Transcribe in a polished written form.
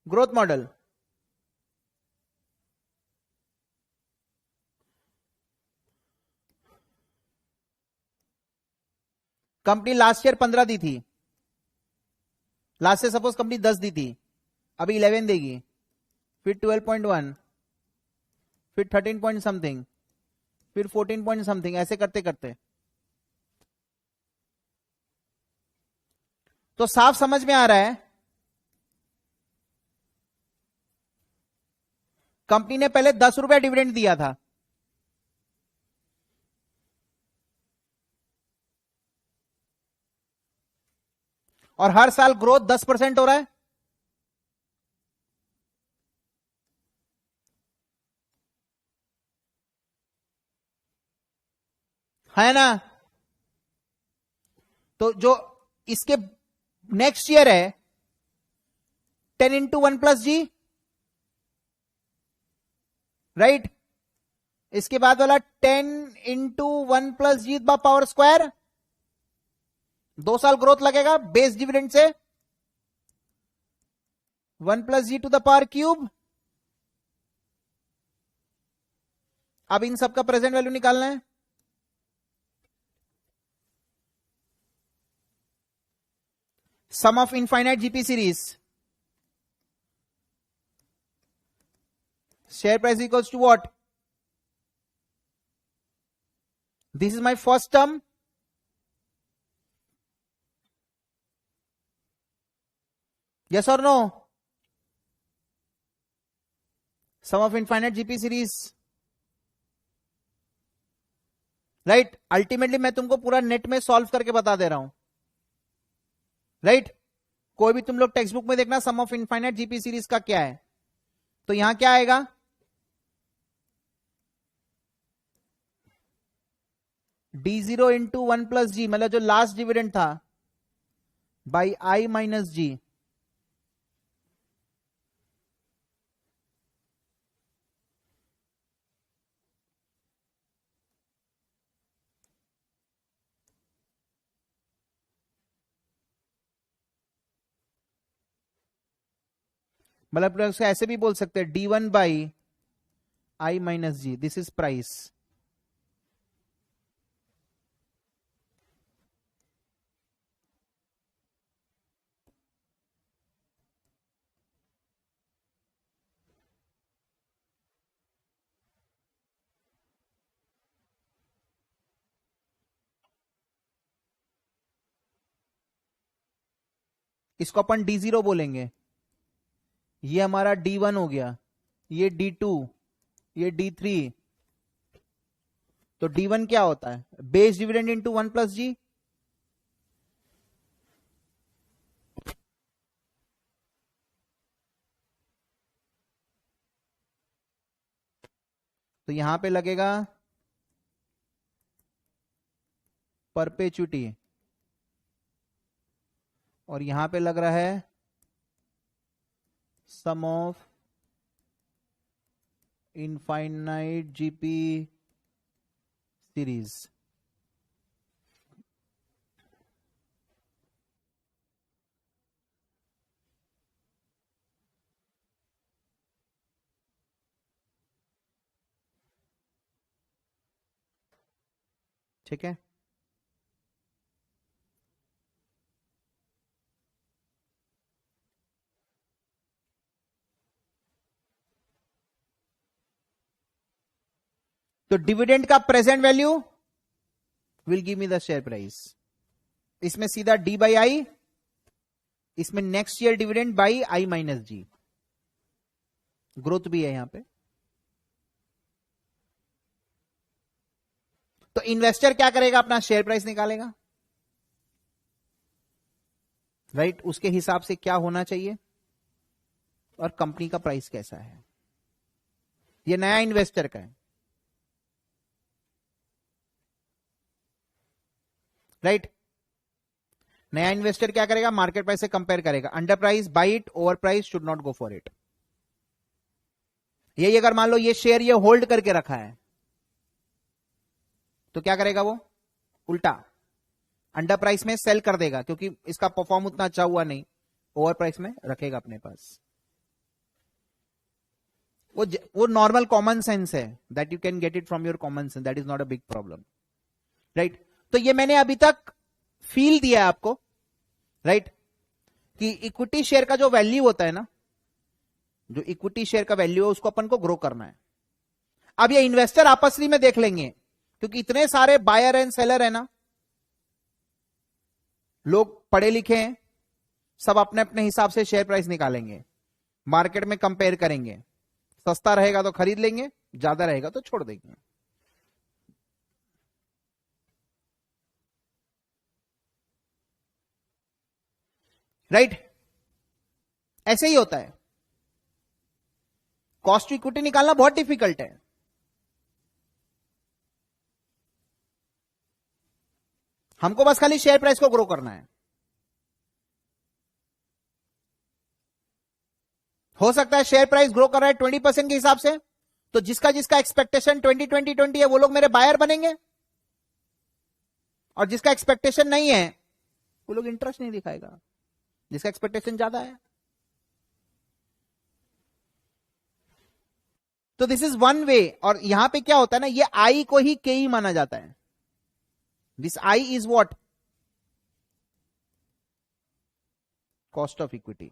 Growth model, company last year 15 दी थी, last से suppose company 10 दी थी, अभी 11 देगी, फिर 12.1, फिर 13 पॉइंट समथिंग, फिर 14 पॉइंट समथिंग, ऐसे करते करते। तो साफ समझ में आ रहा है कंपनी ने पहले 10 रुपया डिविडेंड दिया था, और हर साल ग्रोथ 10% हो रहा है ना? तो जो इसके नेक्स्ट ईयर है 10 इंटू 1 प्लस जी, राइट, इसके बाद वाला 10 into 1 plus g power square, 2 साल ग्रोथ लगेगा बेस डिविडेंड से, 1 plus g to the power cube. अब इन सबका प्रेजेंट वैल्यू निकालना है, sum of infinite GP series, share price equals to what, this is my first term, yes or no, sum of infinite GP series, right. Ultimately मैं तुमको पूरा net में solve करके बता दे रहा हूं, राइट। कोई भी तुम लोग टेक्स्ट बुक में देखना सम ऑफ इनफाइनाइट जीपी सीरीज का क्या है, तो यहां क्या आएगा, D0 इंटू 1 प्लस जी, मतलब जो लास्ट डिविडेंड था, बाई आई माइनस जी, मतलब ऐसे भी बोल सकते हैं D1 by I minus G, this is price. इसको अपन D0 बोलेंगे, ये हमारा D1 हो गया, ये D2, ये D3। तो D1 क्या होता है, बेस डिविडेंड इंटू 1 प्लस जी, तो यहां पे लगेगा परपेचुटी, और यहां पे लग रहा है sum of infinite GP series. ठीक है, तो डिविडेंड का present value will give me the share price, इसमें सीधा डी बाई आई, इसमें next year dividend by I minus G, growth भी है यहां पे। तो इन्वेस्टर क्या करेगा, अपना शेयर प्राइस निकालेगा, राइट, उसके हिसाब से क्या होना चाहिए और कंपनी का प्राइस कैसा है, ये नया इन्वेस्टर का है, राइट। नया इन्वेस्टर क्या करेगा, मार्केट प्राइस से कंपेयर करेगा, under price by it, over price should not go for it. यही अगर मान लो ये शेयर ये होल्ड करके रखा है, तो क्या करेगा वो, उल्टा अंडर प्राइस में सेल कर देगा, क्योंकि इसका परफॉर्म उतना अच्छा हुआ नहीं, ओवर प्राइस में रखेगा अपने पास। वो नॉर्मल कॉमन सेंस है, that you can get it from your common sense, that is not a big problem, right. तो ये मैंने अभी तक फील दिया है आपको, राइट, कि इक्विटी शेयर का जो वैल्यू होता है ना, जो इक्विटी शेयर का वैल्यू है उसको अपन को ग्रो करना है। अब ये इन्वेस्टर आपसरी में देख लेंगे, क्योंकि इतने सारे बायर एंड सेलर है ना, लोग पढ़े लिखे हैं, सब अपने अपने हिसाब से शेयर प्राइस निकालेंगे, मार्केट में कंपेयर करेंगे, सस्ता रहेगा तो खरीद लेंगे, ज्यादा रहेगा तो छोड़ देंगे। राइट, ऐसे ही होता है। कॉस्ट टू इक्विटी निकालना बहुत डिफिकल्ट है। हमको बस खाली शेयर प्राइस को ग्रो करना है। हो सकता है शेयर प्राइस ग्रो कर रहा है 20% के हिसाब से, तो जिसका जिसका एक्सपेक्टेशन 20-20-20 है वो लोग मेरे बायर बनेंगे, और जिसका एक्सपेक्टेशन नहीं है वो लोग इंटरेस्ट नहीं दिखाएगा, जिसका एक्सपेक्टेशन ज्यादा है। तो दिस इज वन वे। और यहां पे क्या होता है ना, ये आई को ही के ही माना जाता है। This I is what, cost of equity.